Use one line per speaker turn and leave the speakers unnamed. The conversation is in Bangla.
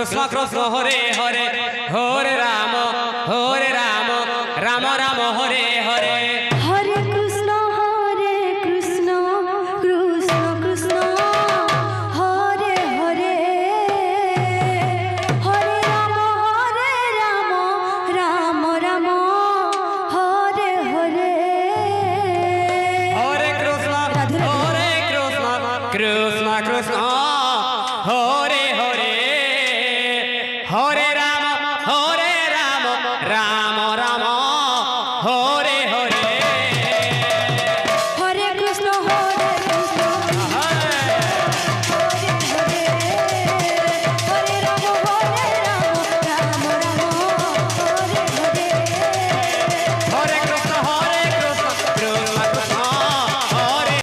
কৃষ্ণ কৃষ্ণ হরে হরে হরে রাম রাম রাম হরে হরে
হরে কৃষ্ণ কৃষ্ণ কৃষ্ণ হরে হরে হরে রাম রাম রাম হরে হরে
হরে কৃষ্ণ কৃষ্ণ কৃষ্ণ